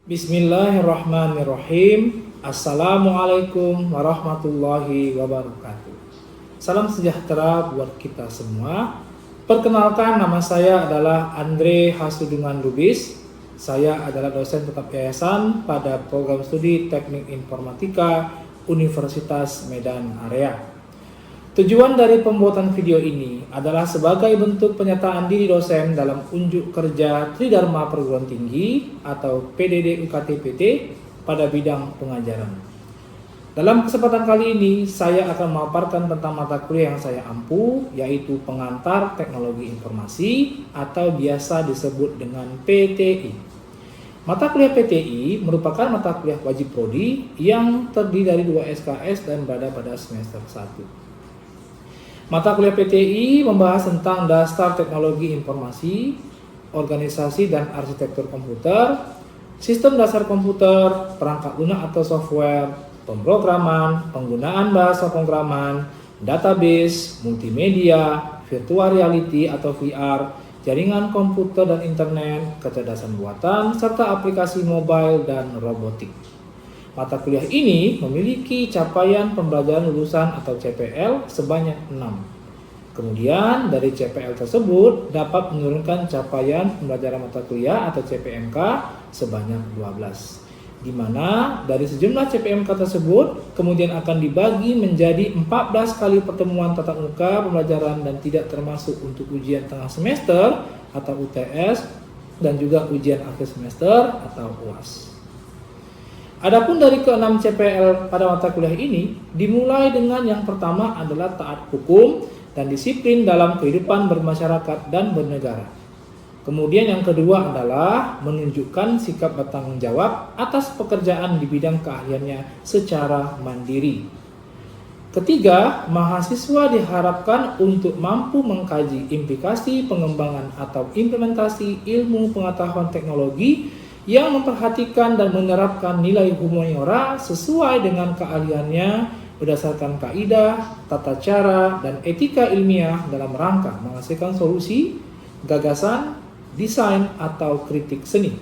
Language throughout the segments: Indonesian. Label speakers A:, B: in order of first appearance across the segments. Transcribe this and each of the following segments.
A: Bismillahirrahmanirrahim. Assalamualaikum warahmatullahi wabarakatuh. Salam sejahtera buat kita semua. Perkenalkan, nama saya adalah Andre Hasudungan Lubis. Saya adalah dosen tetap yayasan pada program studi Teknik Informatika Universitas Medan Area. Tujuan dari pembuatan video ini adalah sebagai bentuk penyataan diri dosen dalam unjuk kerja Tridharma Perguruan Tinggi atau PDD UKT-PT pada bidang pengajaran. Dalam kesempatan kali ini, saya akan memaparkan tentang mata kuliah yang saya ampu, yaitu Pengantar Teknologi Informasi atau biasa disebut dengan PTI. Mata kuliah PTI merupakan mata kuliah wajib prodi yang terdiri dari 2 SKS dan berada pada semester 1. Mata kuliah PTI membahas tentang dasar teknologi informasi, organisasi dan arsitektur komputer, sistem dasar komputer, perangkat lunak atau software, pemrograman, penggunaan bahasa pemrograman, database, multimedia, virtual reality atau VR, jaringan komputer dan internet, kecerdasan buatan, serta aplikasi mobile dan robotik. Mata kuliah ini memiliki capaian pembelajaran lulusan atau CPL sebanyak 6. Kemudian dari CPL tersebut dapat menurunkan capaian pembelajaran mata kuliah atau CPMK sebanyak 12. Di mana dari sejumlah CPMK tersebut kemudian akan dibagi menjadi 14 kali pertemuan tatap muka pembelajaran dan tidak termasuk untuk ujian tengah semester atau UTS dan juga ujian akhir semester atau UAS. Adapun dari ke-6 CPL pada mata kuliah ini dimulai dengan yang pertama adalah taat hukum dan disiplin dalam kehidupan bermasyarakat dan bernegara. Kemudian yang kedua adalah menunjukkan sikap bertanggung jawab atas pekerjaan di bidang keahliannya secara mandiri. Ketiga, mahasiswa diharapkan untuk mampu mengkaji implikasi pengembangan atau implementasi ilmu pengetahuan teknologi yang memperhatikan dan menerapkan nilai humaniora sesuai dengan keahliannya berdasarkan kaidah, tata cara, dan etika ilmiah dalam rangka menghasilkan solusi, gagasan, desain, atau kritik seni.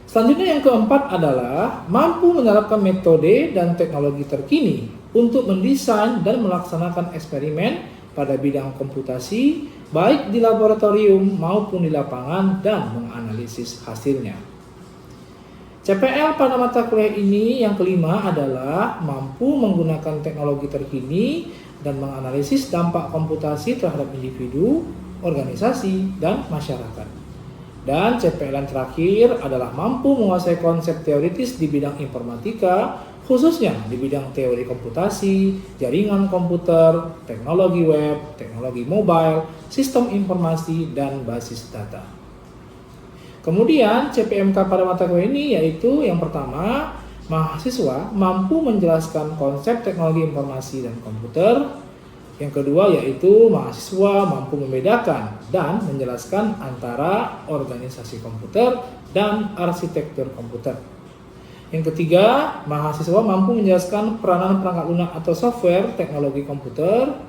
A: Selanjutnya yang keempat adalah mampu menerapkan metode dan teknologi terkini untuk mendesain dan melaksanakan eksperimen pada bidang komputasi, baik di laboratorium maupun di lapangan dan menganalisis hasilnya. CPL pada mata kuliah ini yang kelima adalah mampu menggunakan teknologi terkini dan menganalisis dampak komputasi terhadap individu, organisasi, dan masyarakat. Dan CPL yang terakhir adalah mampu menguasai konsep teoritis di bidang informatika, khususnya di bidang teori komputasi, jaringan komputer, teknologi web, teknologi mobile, sistem informasi, dan basis data. Kemudian CPMK pada mata kuliah ini yaitu yang pertama, mahasiswa mampu menjelaskan konsep teknologi informasi dan komputer. Yang kedua yaitu mahasiswa mampu membedakan dan menjelaskan antara organisasi komputer dan arsitektur komputer. Yang ketiga, mahasiswa mampu menjelaskan peranan perangkat lunak atau software teknologi komputer.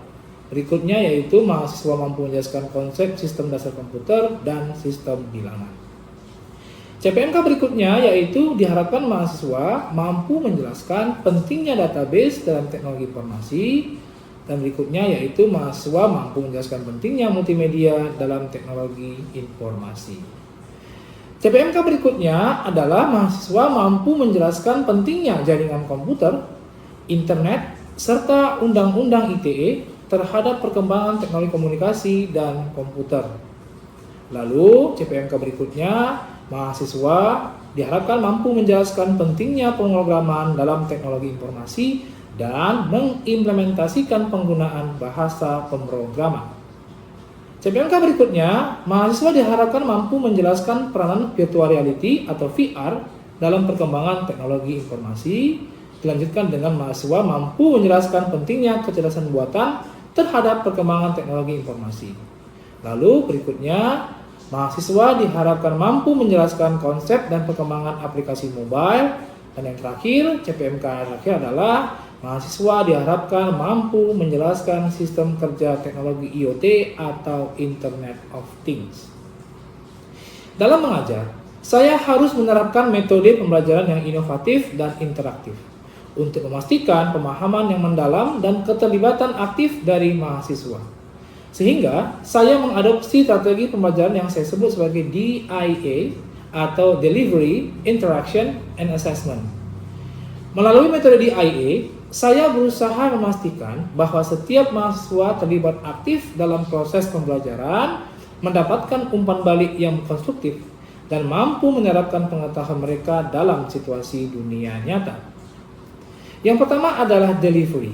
A: Berikutnya yaitu mahasiswa mampu menjelaskan konsep sistem dasar komputer dan sistem bilangan. CPMK berikutnya yaitu diharapkan mahasiswa mampu menjelaskan pentingnya database dalam teknologi informasi, dan berikutnya yaitu mahasiswa mampu menjelaskan pentingnya multimedia dalam teknologi informasi. CPMK berikutnya adalah mahasiswa mampu menjelaskan pentingnya jaringan komputer, internet, serta Undang-Undang ITE terhadap perkembangan teknologi komunikasi dan komputer. Lalu CPMK berikutnya, mahasiswa diharapkan mampu menjelaskan pentingnya pemrograman dalam teknologi informasi dan mengimplementasikan penggunaan bahasa pemrograman. CPMK berikutnya, mahasiswa diharapkan mampu menjelaskan peranan virtual reality atau VR dalam perkembangan teknologi informasi. Dilanjutkan dengan mahasiswa mampu menjelaskan pentingnya kecerdasan buatan terhadap perkembangan teknologi informasi. Lalu berikutnya, mahasiswa diharapkan mampu menjelaskan konsep dan perkembangan aplikasi mobile. Dan yang terakhir, CPMK terakhir adalah mahasiswa diharapkan mampu menjelaskan sistem kerja teknologi IoT atau Internet of Things. Dalam mengajar, saya harus menerapkan metode pembelajaran yang inovatif dan interaktif untuk memastikan pemahaman yang mendalam dan keterlibatan aktif dari mahasiswa. Sehingga saya mengadopsi strategi pembelajaran yang saya sebut sebagai DIA atau Delivery, Interaction, and Assessment. Melalui metode DIA, saya berusaha memastikan bahwa setiap mahasiswa terlibat aktif dalam proses pembelajaran, mendapatkan umpan balik yang konstruktif, dan mampu menerapkan pengetahuan mereka dalam situasi dunia nyata. Yang pertama adalah delivery.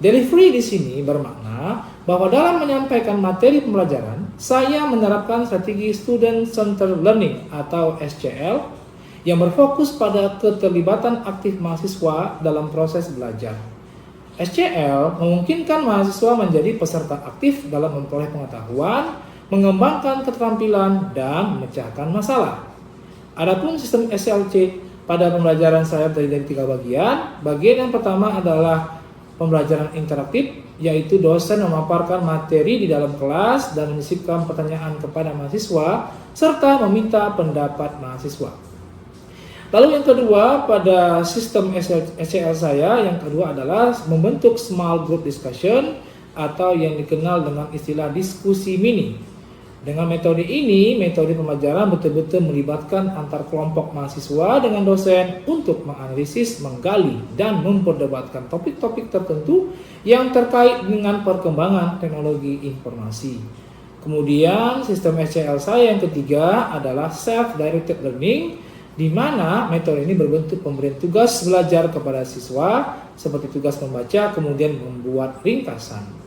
A: Delivery di sini bermakna bahwa dalam menyampaikan materi pembelajaran, saya menerapkan strategi Student Centered Learning atau SCL yang berfokus pada keterlibatan aktif mahasiswa dalam proses belajar. SCL memungkinkan mahasiswa menjadi peserta aktif dalam memperoleh pengetahuan, mengembangkan keterampilan, dan memecahkan masalah. Adapun sistem SLC pada pembelajaran saya terdiri dari 3 bagian. Bagian yang pertama adalah pembelajaran interaktif, yaitu dosen memaparkan materi di dalam kelas dan menyisipkan pertanyaan kepada mahasiswa, serta meminta pendapat mahasiswa. Lalu yang kedua, pada sistem SCL saya, yang kedua adalah membentuk small group discussion atau yang dikenal dengan istilah diskusi mini. Dengan metode ini, metode pembelajaran betul-betul melibatkan antar kelompok mahasiswa dengan dosen untuk menganalisis, menggali, dan memperdebatkan topik-topik tertentu yang terkait dengan perkembangan teknologi informasi. Kemudian, sistem SCL saya yang ketiga adalah self-directed learning, di mana metode ini berbentuk pemberian tugas belajar kepada siswa, seperti tugas membaca, kemudian membuat ringkasan.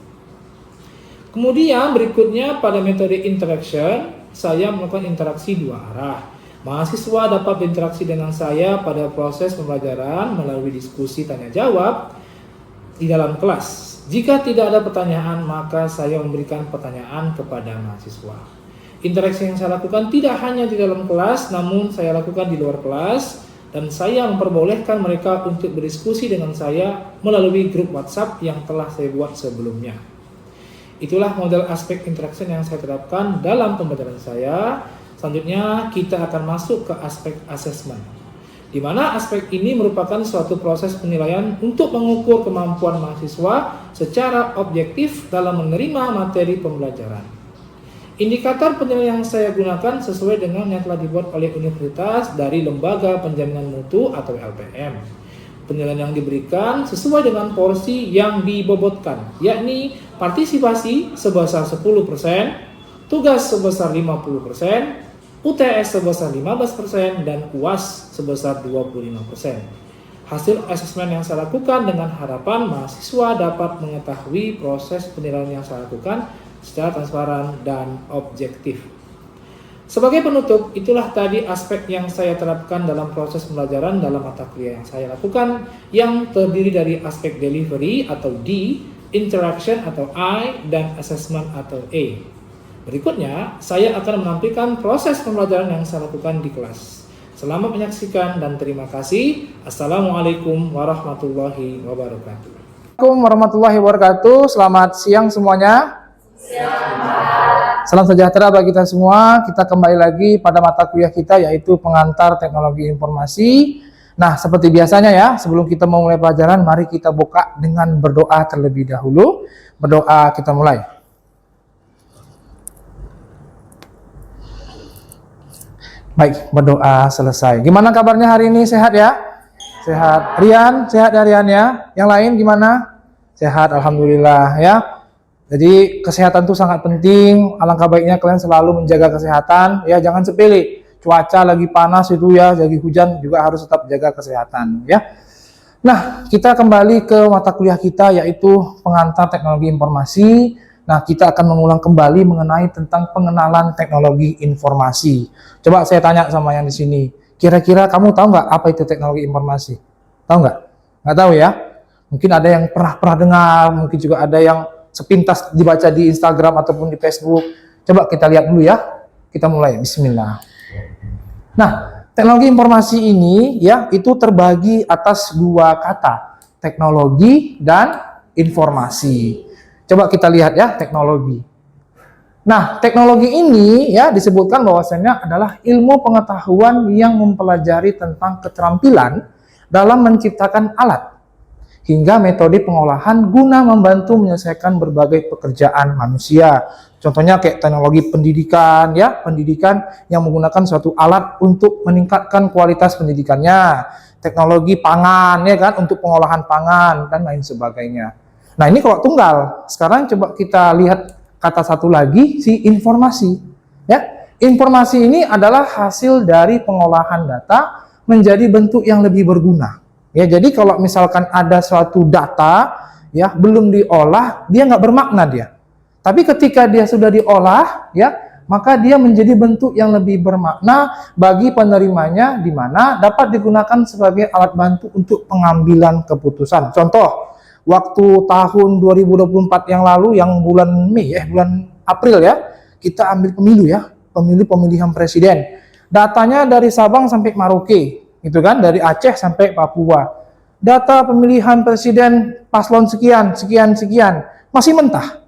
A: Kemudian berikutnya pada metode interaction, saya melakukan interaksi 2 arah. Mahasiswa dapat berinteraksi dengan saya pada proses pembelajaran melalui diskusi tanya jawab di dalam kelas. Jika tidak ada pertanyaan, maka saya memberikan pertanyaan kepada mahasiswa. Interaksi yang saya lakukan tidak hanya di dalam kelas, namun saya lakukan di luar kelas, dan saya memperbolehkan mereka untuk berdiskusi dengan saya melalui grup WhatsApp yang telah saya buat sebelumnya. Itulah model aspek interaction yang saya terapkan dalam pembelajaran saya. Selanjutnya kita akan masuk ke aspek assessment, di mana aspek ini merupakan suatu proses penilaian untuk mengukur kemampuan mahasiswa secara objektif dalam menerima materi pembelajaran. Indikator penilaian yang saya gunakan sesuai dengan yang telah dibuat oleh universitas dari Lembaga Penjaminan Mutu atau LPM. Penilaian yang diberikan sesuai dengan porsi yang dibobotkan, yakni partisipasi sebesar 10%, tugas sebesar 50%, UTS sebesar 15%, dan UAS sebesar 25%. Hasil asesmen yang saya lakukan dengan harapan mahasiswa dapat mengetahui proses penilaian yang saya lakukan secara transparan dan objektif. Sebagai penutup, itulah tadi aspek yang saya terapkan dalam proses pembelajaran dalam mata kuliah yang saya lakukan, yang terdiri dari aspek delivery atau D, interaction atau I, dan assessment atau A. Berikutnya, saya akan menampilkan proses pembelajaran yang saya lakukan di kelas. Selamat menyaksikan dan terima kasih. Assalamualaikum warahmatullahi wabarakatuh.
B: Assalamualaikum warahmatullahi wabarakatuh. Selamat siang semuanya. Salam sejahtera bagi kita semua. Kita kembali lagi pada mata kuliah kita, yaitu pengantar teknologi informasi. Nah, seperti biasanya ya, sebelum kita memulai pelajaran, mari kita buka dengan berdoa terlebih dahulu. Berdoa, kita mulai. Baik, berdoa selesai. Gimana kabarnya hari ini? Sehat ya? Sehat. Rian, sehat ya Rian ya? Yang lain gimana? Sehat, alhamdulillah ya. Jadi kesehatan itu sangat penting. Alangkah baiknya kalian selalu menjaga kesehatan ya, jangan sepele. Cuaca lagi panas itu ya, lagi hujan juga harus tetap jaga kesehatan ya. Nah, kita kembali ke mata kuliah kita, yaitu pengantar teknologi informasi. Nah, kita akan mengulang kembali mengenai tentang pengenalan teknologi informasi. Coba saya tanya sama yang di sini, kira-kira kamu tahu nggak apa itu teknologi informasi? Tahu nggak? Nggak tahu ya? Mungkin ada yang pernah dengar, mungkin juga ada yang sepintas dibaca di Instagram ataupun di Facebook. Coba kita lihat dulu ya. Kita mulai. Bismillah. Nah, teknologi informasi ini ya itu terbagi atas 2 kata, teknologi dan informasi. Coba kita lihat ya, teknologi. Nah, teknologi ini ya disebutkan bahwasanya adalah ilmu pengetahuan yang mempelajari tentang keterampilan dalam menciptakan alat hingga metode pengolahan guna membantu menyelesaikan berbagai pekerjaan manusia. Contohnya kayak teknologi pendidikan ya, pendidikan yang menggunakan suatu alat untuk meningkatkan kualitas pendidikannya, teknologi pangan ya kan untuk pengolahan pangan dan lain sebagainya. Nah, ini kalau tunggal. Sekarang coba kita lihat kata satu lagi, si informasi. Ya, informasi ini adalah hasil dari pengolahan data menjadi bentuk yang lebih berguna. Ya, jadi kalau misalkan ada suatu data ya belum diolah, dia nggak bermakna dia. Tapi ketika dia sudah diolah, ya maka dia menjadi bentuk yang lebih bermakna bagi penerimanya, di mana dapat digunakan sebagai alat bantu untuk pengambilan keputusan. Contoh, waktu tahun 2024 yang lalu, yang bulan bulan April ya, kita ambil pemilu ya, pemilihan presiden. Datanya dari Sabang sampai Merauke, gitu kan, dari Aceh sampai Papua. Data pemilihan presiden paslon sekian, masih mentah.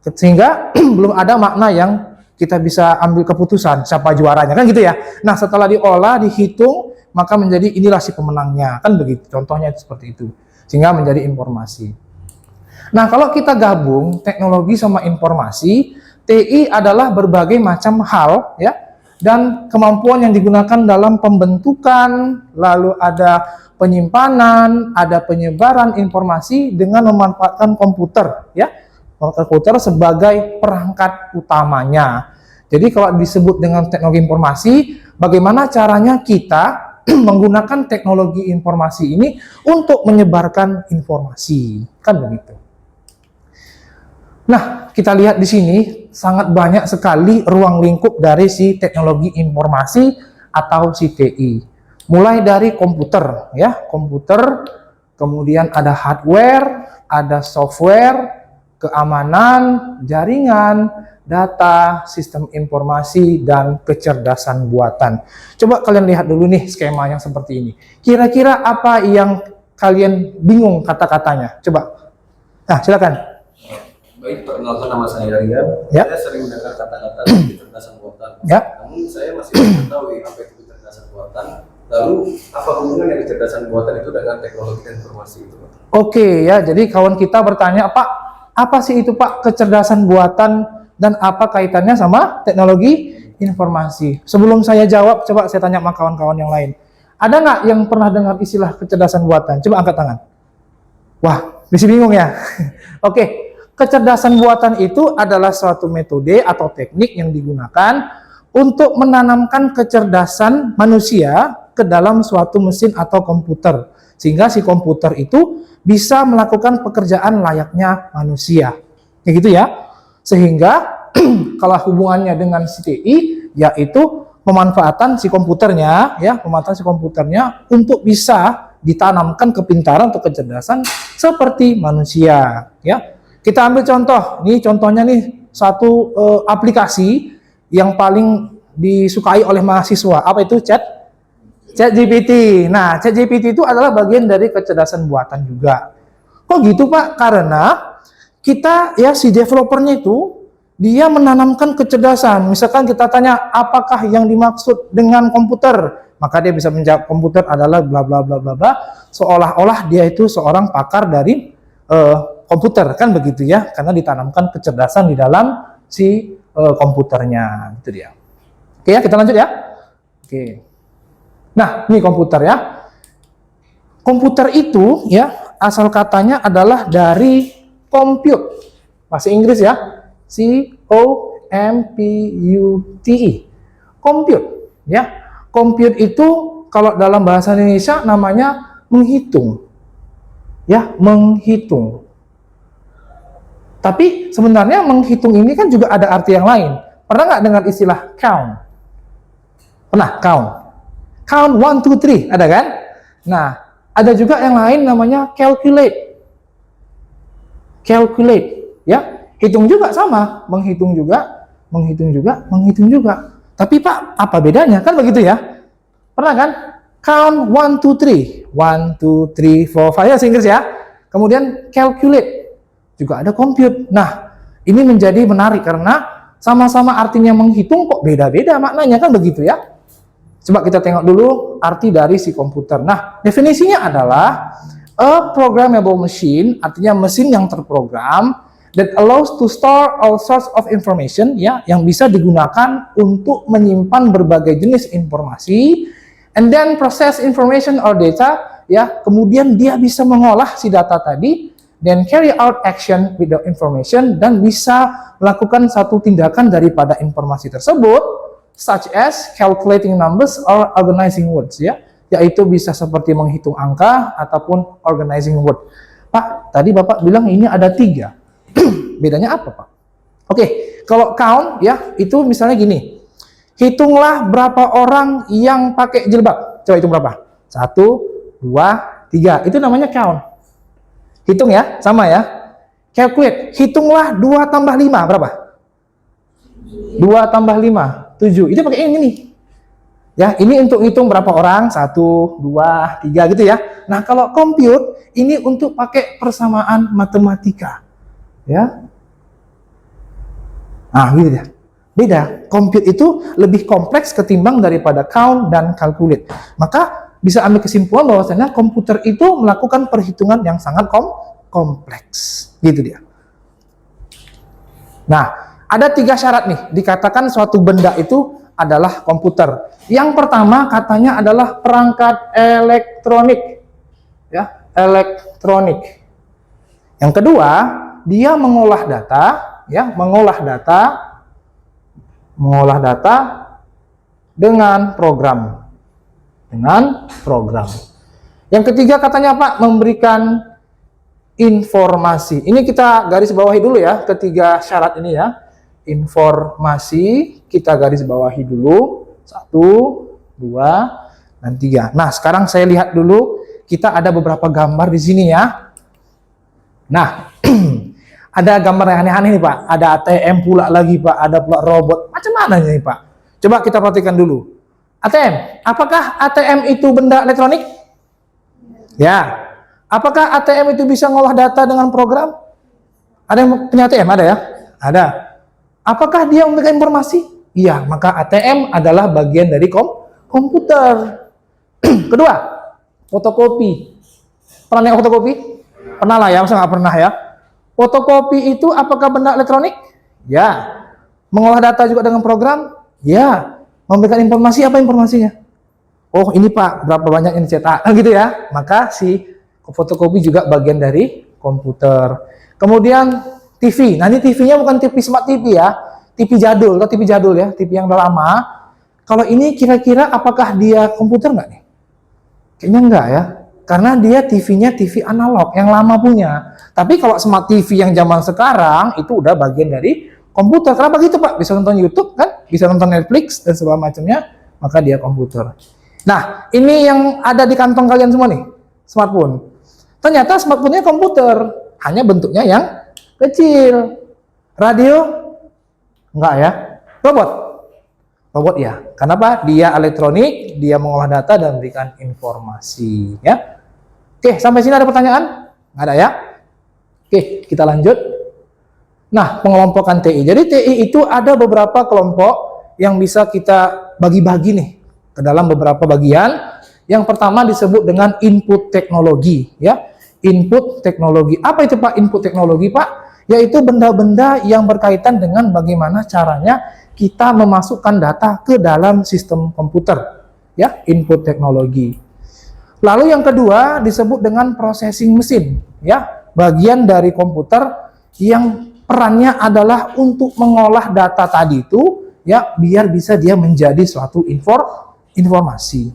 B: Sehingga belum ada makna yang kita bisa ambil keputusan siapa juaranya, kan gitu ya. Nah, setelah diolah, dihitung, maka menjadi inilah si pemenangnya, kan begitu. Contohnya seperti itu. Sehingga menjadi informasi. Nah, kalau kita gabung teknologi sama informasi, TI adalah berbagai macam hal ya, dan kemampuan yang digunakan dalam pembentukan, lalu ada penyimpanan, ada penyebaran informasi dengan memanfaatkan komputer ya. Komputer sebagai perangkat utamanya. Jadi kalau disebut dengan teknologi informasi, bagaimana caranya kita menggunakan teknologi informasi ini untuk menyebarkan informasi, kan begitu. Nah, kita lihat di sini sangat banyak sekali ruang lingkup dari si teknologi informasi atau si TI. Mulai dari komputer, ya, komputer, kemudian ada hardware, ada software, keamanan, jaringan, data, sistem informasi, dan kecerdasan buatan. Coba kalian lihat dulu nih skema yang seperti ini. Kira-kira apa yang kalian bingung kata-katanya? Coba. Nah, silakan.
C: Baik, perkenalkan nama saya Rian.
B: Ya.
C: Saya sering mendengar kata-kata kecerdasan buatan.
B: Ya.
C: Namun saya masih belum mengetahui apa itu kecerdasan buatan. Lalu, apa hubungannya kecerdasan buatan itu dengan teknologi dan informasi itu?
B: Oke, ya. Jadi kawan kita bertanya, Pak, apa sih itu Pak kecerdasan buatan dan apa kaitannya sama teknologi informasi? Sebelum saya jawab, coba saya tanya sama kawan-kawan yang lain. Ada nggak yang pernah dengar istilah kecerdasan buatan? Coba angkat tangan. Wah, masih bingung ya? Oke, kecerdasan buatan itu adalah suatu metode atau teknik yang digunakan untuk menanamkan kecerdasan manusia ke dalam suatu mesin atau komputer. Sehingga si komputer itu bisa melakukan pekerjaan layaknya manusia. Kayak gitu ya. Sehingga kalau hubungannya dengan si TI, yaitu pemanfaatan si komputernya, ya, pemanfaatan si komputernya untuk bisa ditanamkan kepintaran atau kecerdasan seperti manusia. Ya, kita ambil contoh. Nih contohnya nih satu aplikasi yang paling disukai oleh mahasiswa. Apa itu? ChatGPT. Nah, ChatGPT itu adalah bagian dari kecerdasan buatan juga. Kok gitu, Pak? Karena kita ya si developernya itu dia menanamkan kecerdasan. Misalkan kita tanya apakah yang dimaksud dengan komputer, maka dia bisa menjawab komputer adalah bla bla bla bla bla, seolah-olah dia itu seorang pakar dari komputer, kan begitu ya? Karena ditanamkan kecerdasan di dalam si komputernya, itu dia. Oke ya, kita lanjut ya. Oke. Nah, ini komputer ya. Komputer itu ya asal katanya adalah dari compute. Bahasa Inggris ya. COMPUTE. Compute ya. Compute itu kalau dalam bahasa Indonesia namanya menghitung. Ya, menghitung. Tapi sebenarnya menghitung ini kan juga ada arti yang lain. Pernah nggak dengar istilah count? Pernah, count. Count 1, 2, 3, ada kan? Nah, ada juga yang lain namanya calculate. Calculate, ya. Hitung juga sama, menghitung juga. Tapi Pak, apa bedanya? Kan begitu ya? Pernah kan? Count 1, 2, 3. 1, 2, 3, 4, 5. Ya, Inggris ya. Kemudian calculate. Juga ada compute. Nah, ini menjadi menarik karena sama-sama artinya menghitung kok beda-beda maknanya kan begitu ya. Coba kita tengok dulu arti dari si komputer. Nah, definisinya adalah a programmable machine, artinya mesin yang terprogram that allows to store all sorts of information, ya, yang bisa digunakan untuk menyimpan berbagai jenis informasi, and then process information or data, ya, kemudian dia bisa mengolah si data tadi, then carry out action with the information, dan bisa melakukan satu tindakan daripada informasi tersebut, such as calculating numbers or organizing words, ya, yaitu bisa seperti menghitung angka ataupun organizing word. Pak, tadi Bapak bilang ini ada 3. Bedanya apa, Pak? Oke, kalau count, ya, itu misalnya gini. Hitunglah berapa orang yang pakai jilbab. Coba hitung berapa? 1, 2, 3. Itu namanya count. Hitung ya, sama ya. Calculate. Hitunglah 2 tambah 5. Berapa? 2 tambah 5. 7. Itu pakai ini nih. Ya, ini untuk hitung berapa orang, 1, 2, 3 gitu ya. Nah, kalau compute ini untuk pakai persamaan matematika. Ya. Nah, gitu ya. Beda. Compute itu lebih kompleks ketimbang daripada count dan calculate. Maka bisa ambil kesimpulan bahwasanya komputer itu melakukan perhitungan yang sangat kompleks. Gitu dia. Nah, ada 3 syarat nih, dikatakan suatu benda itu adalah komputer. Yang pertama katanya adalah perangkat elektronik. Ya, elektronik. Yang kedua, dia mengolah data, ya, mengolah data dengan program. Yang ketiga katanya Pak, memberikan informasi. Ini kita garis bawahi dulu ya, ketiga syarat ini ya. Informasi kita garis bawahi dulu, 1, 2, dan 3. Nah, sekarang saya lihat dulu, kita ada beberapa gambar di sini ya. Nah, ada gambar yang aneh-aneh nih Pak, ada ATM pula lagi Pak, ada pula robot, macam mana nih Pak? Coba kita perhatikan dulu. ATM, apakah ATM itu benda elektronik? Ya. Apakah ATM itu bisa ngolah data dengan program? Ada yang punya ATM? Ada ya? Ada. Apakah dia memberikan informasi? Iya, maka ATM adalah bagian dari komputer. Kedua, fotokopi. Pernah lihat fotokopi? Pernah lah ya, masa nggak pernah ya? Fotokopi itu apakah benda elektronik? Ya. Mengolah data juga dengan program? Ya. Memberikan informasi, apa informasinya? Oh, ini Pak, berapa banyak yang dicetak? Gitu ya. Maka si fotokopi juga bagian dari komputer. Kemudian TV. Nah, ini TV-nya bukan TV smart TV ya. TV jadul, atau TV jadul ya, TV yang udah lama. Kalau ini kira-kira apakah dia komputer nggak nih? Kayaknya enggak ya. Karena dia TV-nya TV analog yang lama punya. Tapi kalau smart TV yang zaman sekarang itu udah bagian dari komputer. Kenapa gitu Pak? Bisa nonton YouTube kan? Bisa nonton Netflix dan segala macamnya. Maka dia komputer. Nah, ini yang ada di kantong kalian semua nih. Smartphone. Ternyata smartphone-nya komputer. Hanya bentuknya yang kecil. Radio? Enggak ya. Robot? Robot ya. Kenapa? Dia elektronik, dia mengolah data dan memberikan informasi. Ya. Oke, sampai sini ada pertanyaan? Nggak ada ya? Oke, kita lanjut. Nah, pengelompokan TI. Jadi TI itu ada beberapa kelompok yang bisa kita bagi-bagi nih ke dalam beberapa bagian. Yang pertama disebut dengan input teknologi, ya. Input teknologi. Apa itu Pak input teknologi, Pak? Yaitu benda-benda yang berkaitan dengan bagaimana caranya kita memasukkan data ke dalam sistem komputer, ya, input teknologi. Lalu yang kedua disebut dengan processing mesin, ya, bagian dari komputer yang perannya adalah untuk mengolah data tadi itu, ya, biar bisa dia menjadi suatu informasi.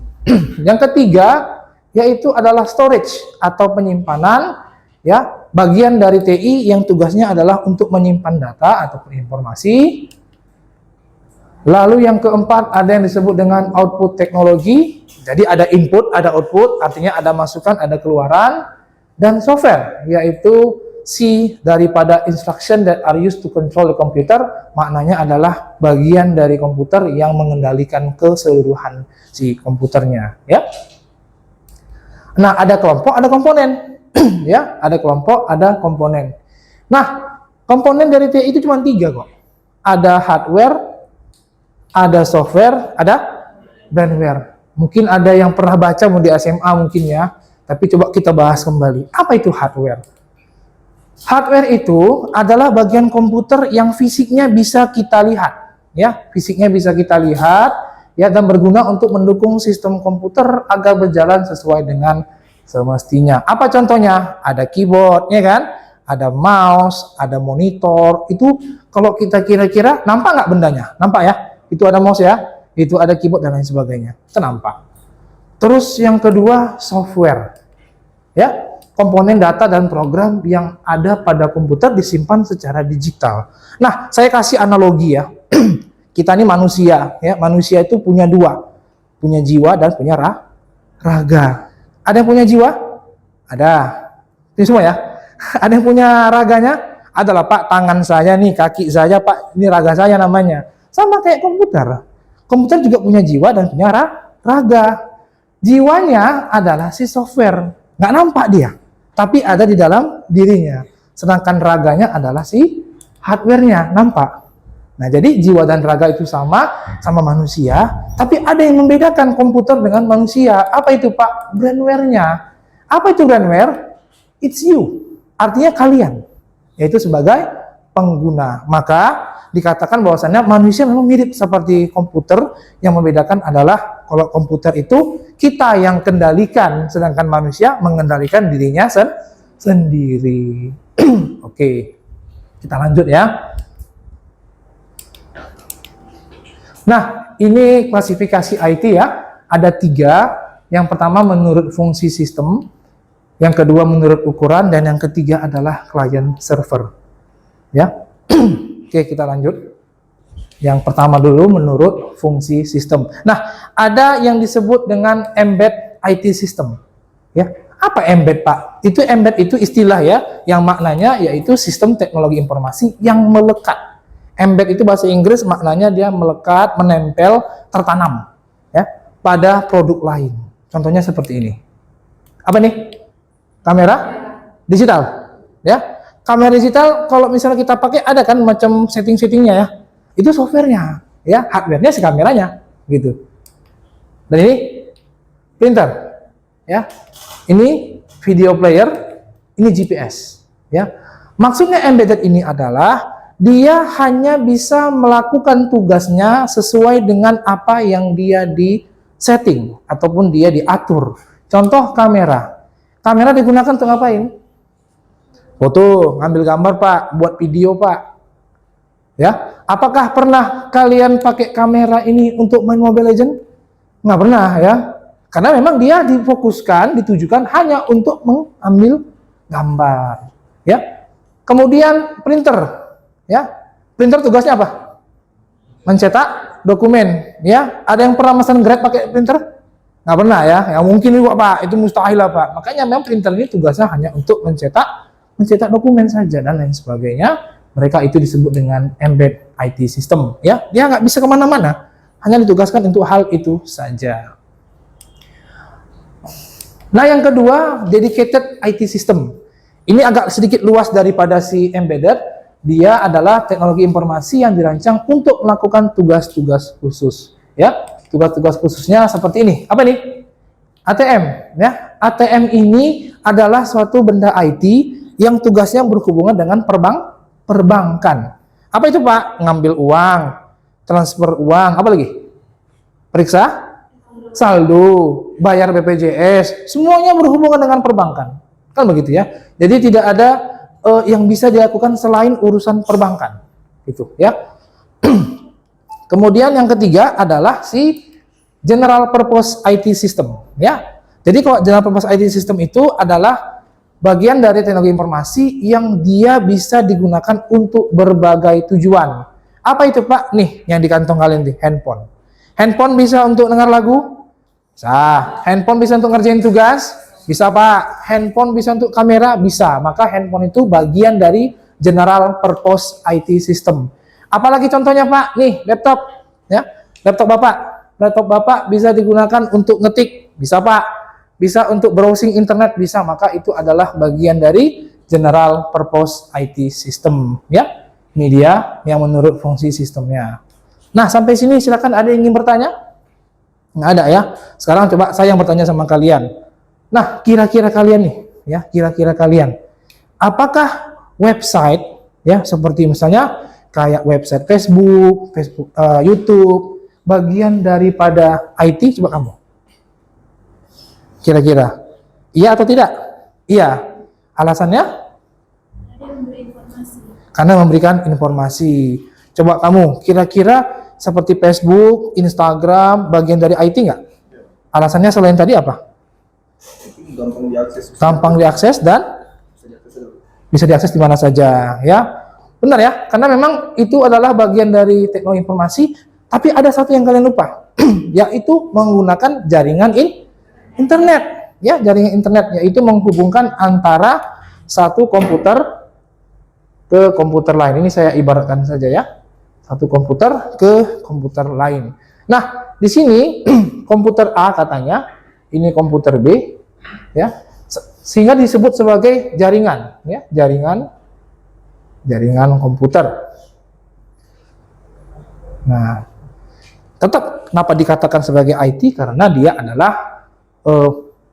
B: Yang ketiga yaitu adalah storage atau penyimpanan, ya, bagian dari TI yang tugasnya adalah untuk menyimpan data ataupun informasi. Lalu yang keempat ada yang disebut dengan output teknologi. Jadi ada input, ada output, artinya ada masukan, ada keluaran. Dan software, yaitu C daripada instruction that are used to control the computer, maknanya adalah bagian dari komputer yang mengendalikan keseluruhan si komputernya, ya. Nah, ada kelompok, ada komponen. Ya, ada kelompok, ada komponen. Nah, komponen dari TI itu cuma 3 kok. ada hardware, ada software, ada brandware. Mungkin ada yang pernah baca mau di SMA mungkin ya, tapi coba kita bahas kembali. Apa itu hardware? Hardware itu adalah bagian komputer yang fisiknya bisa kita lihat, ya, fisiknya bisa kita lihat, ya, dan berguna untuk mendukung sistem komputer agar berjalan sesuai dengan semestinya. Apa contohnya? Ada keyboard, ya kan? Ada mouse, ada monitor. Itu kalau kita kira-kira nampak nggak bendanya? Nampak ya? Itu ada mouse ya, itu ada keyboard dan lain sebagainya. Itu nampak. Terus yang kedua software, ya, komponen data dan program yang ada pada komputer disimpan secara digital. Nah, saya kasih analogi ya. Kita ini manusia, ya. Manusia itu punya dua, punya jiwa dan punya raga. Ada yang punya jiwa? Ada. Ini semua ya. Ada yang punya raganya? Adalah Pak, tangan saya nih, kaki saya Pak, ini raga saya namanya. Sama kayak komputer. Komputer juga punya jiwa dan punya raga. Jiwanya adalah si software, nggak nampak dia, tapi ada di dalam dirinya. Sedangkan raganya adalah si hardware-nya, nampak. Nah, jadi jiwa dan raga itu sama manusia, tapi ada yang membedakan komputer dengan manusia. Apa itu Pak? Brandware-nya. Apa itu brandware? It's you, artinya kalian, yaitu sebagai pengguna. Maka dikatakan bahwasannya manusia memang mirip seperti komputer, yang membedakan adalah kalau komputer itu kita yang kendalikan, sedangkan manusia mengendalikan dirinya sendiri. Oke, kita lanjut ya. Nah, ini klasifikasi IT ya. Ada 3. Yang pertama menurut fungsi sistem, yang kedua menurut ukuran, dan yang ketiga adalah client server. Ya. Oke, kita lanjut. Yang pertama dulu menurut fungsi sistem. Nah, ada yang disebut dengan embed IT system. Ya. Apa embed, Pak? Itu embed itu istilah ya, yang maknanya yaitu sistem teknologi informasi yang melekat. Embed itu bahasa Inggris, maknanya dia melekat, menempel, tertanam ya pada produk lain. Contohnya seperti ini. Apa nih? Kamera digital. Ya. Kamera digital kalau misalnya kita pakai ada kan macam setting-settingnya ya. Itu softwarenya, ya, hardwarenya si kameranya gitu. Dan ini printer, ya. Ini video player, ini GPS, ya. Maksudnya embedded ini adalah dia hanya bisa melakukan tugasnya sesuai dengan apa yang dia di setting ataupun dia diatur. Contoh kamera. Kamera digunakan untuk ngapain? Foto, ngambil gambar Pak, buat video Pak. Ya, apakah pernah kalian pakai kamera ini untuk main Mobile Legends? Nggak pernah ya. Karena memang dia difokuskan, ditujukan hanya untuk mengambil gambar. Ya. Kemudian printer. Ya, printer tugasnya apa? Mencetak dokumen. Ya, ada yang pernah pesan Grab pakai printer? Nggak pernah ya. Ya mungkin juga Pak, itu mustahil lah Pak. Makanya memang printer ini tugasnya hanya untuk mencetak dokumen saja dan lain sebagainya. Mereka itu disebut dengan embed IT system. Ya, dia nggak bisa kemana-mana, hanya ditugaskan untuk hal itu saja. Nah, yang kedua, dedicated IT system. Ini agak sedikit luas daripada si embedded. Dia adalah teknologi informasi yang dirancang untuk melakukan tugas-tugas khusus. Ya, tugas-tugas khususnya seperti ini. Apa nih? ATM. Ya, ATM ini adalah suatu benda IT yang tugasnya berhubungan dengan perbankan. Apa itu Pak? Ngambil uang, transfer uang, apa lagi? Periksa saldo, bayar BPJS, semuanya berhubungan dengan perbankan. Kan begitu ya. Jadi tidak ada yang bisa dilakukan selain urusan perbankan, gitu ya. Kemudian yang ketiga adalah si general purpose IT system, ya. Jadi kalau general purpose IT system itu adalah bagian dari teknologi informasi yang dia bisa digunakan untuk berbagai tujuan. Apa itu Pak? Nih yang di kantong kalian nih, handphone. Handphone bisa untuk dengar lagu? Bisa. Handphone bisa untuk ngerjain tugas? Bisa Pak. Handphone bisa untuk kamera? Bisa. Maka handphone itu bagian dari general purpose IT system. Apalagi contohnya Pak? Nih, laptop. Ya, laptop Bapak. Laptop Bapak bisa digunakan untuk ngetik? Bisa Pak. Bisa untuk browsing internet? Bisa. Maka itu adalah bagian dari general purpose IT system. Ya, media yang menurut fungsi sistemnya. Nah, sampai sini silakan ada yang ingin bertanya? Nggak ada ya. Sekarang coba saya yang bertanya sama kalian. Nah, kira-kira kalian nih, ya, kira-kira kalian, apakah website, ya, seperti misalnya kayak website Facebook, YouTube, bagian daripada IT? Coba kamu. Kira-kira, iya atau tidak? Iya. Alasannya? Karena memberikan informasi. Coba kamu, kira-kira seperti Facebook, Instagram, bagian dari IT nggak? Alasannya selain tadi apa?
C: Gampang diakses.
B: Gampang diakses dan bisa diakses di mana saja, ya. Benar ya? Karena memang itu adalah bagian dari teknologi informasi, tapi ada satu yang kalian lupa, yaitu menggunakan jaringan internet, ya, jaringan internet, yaitu menghubungkan antara satu komputer ke komputer lain. Ini saya ibaratkan saja ya. Satu komputer ke komputer lain. Nah, di sini komputer A katanya, ini komputer B, ya, sehingga disebut sebagai jaringan, ya, jaringan komputer. Nah, tetap kenapa dikatakan sebagai IT? Karena dia adalah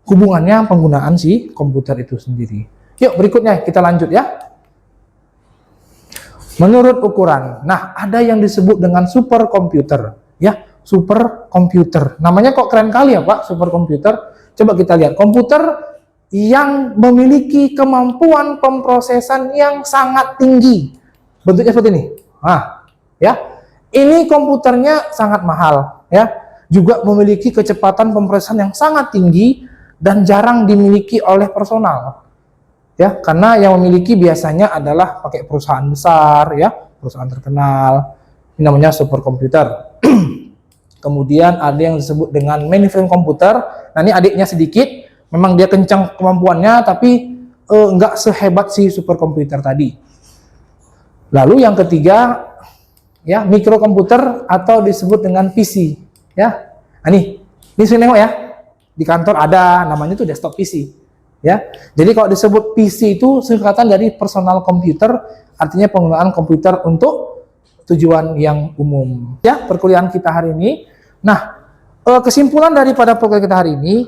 B: hubungannya penggunaan si komputer itu sendiri. Yuk berikutnya kita lanjut ya. Menurut ukuran, nah ada yang disebut dengan superkomputer, ya, superkomputer. Namanya kok keren kali ya Pak, superkomputer. Coba kita lihat, komputer yang memiliki kemampuan pemrosesan yang sangat tinggi. Bentuknya seperti ini. Nah, ya, ini komputernya sangat mahal, ya. Juga memiliki kecepatan pemrosesan yang sangat tinggi dan jarang dimiliki oleh personal. Ya, karena yang memiliki biasanya adalah pakai perusahaan besar, ya, perusahaan terkenal. Ini namanya superkomputer. Kemudian ada yang disebut dengan mainframe komputer. Nah, ini adiknya sedikit, memang dia kencang kemampuannya, tapi nggak sehebat si superkomputer tadi. Lalu yang ketiga, ya, mikrokomputer atau disebut dengan PC, ya. Nah, ini sini nengok ya, di kantor ada, namanya itu desktop PC. Ya, jadi kalau disebut PC itu singkatan dari personal computer, artinya penggunaan komputer untuk tujuan yang umum. Ya, perkuliahan kita hari ini. Nah, kesimpulan daripada perkuliahan kita hari ini,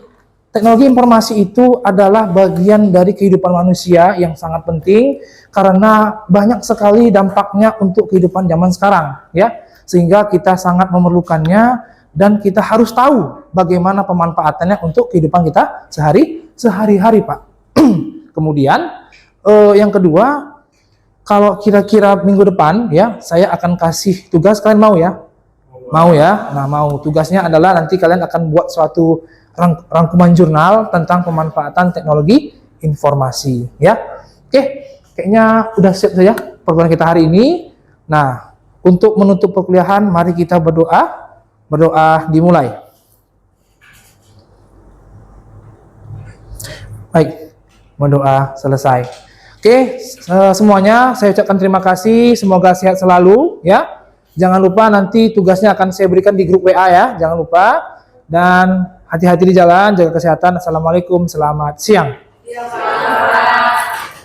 B: teknologi informasi itu adalah bagian dari kehidupan manusia yang sangat penting karena banyak sekali dampaknya untuk kehidupan zaman sekarang, ya. Sehingga kita sangat memerlukannya dan kita harus tahu bagaimana pemanfaatannya untuk kehidupan kita sehari-hari, Pak. Kemudian yang kedua, kalau kira-kira minggu depan ya, saya akan kasih tugas, kalian mau ya? Mau ya? Nah, mau. Tugasnya adalah nanti kalian akan buat suatu rangkuman jurnal tentang pemanfaatan teknologi informasi, ya. Oke, kayaknya udah siap saja perkuliahan kita hari ini. Nah, untuk menutup perkuliahan, mari kita berdoa. Berdoa dimulai. Baik, berdoa selesai. Oke, semuanya saya ucapkan terima kasih. Semoga sehat selalu, ya. Jangan lupa nanti tugasnya akan saya berikan di grup WA ya. Jangan lupa. Dan hati-hati di jalan, jaga kesehatan. Assalamualaikum, selamat siang.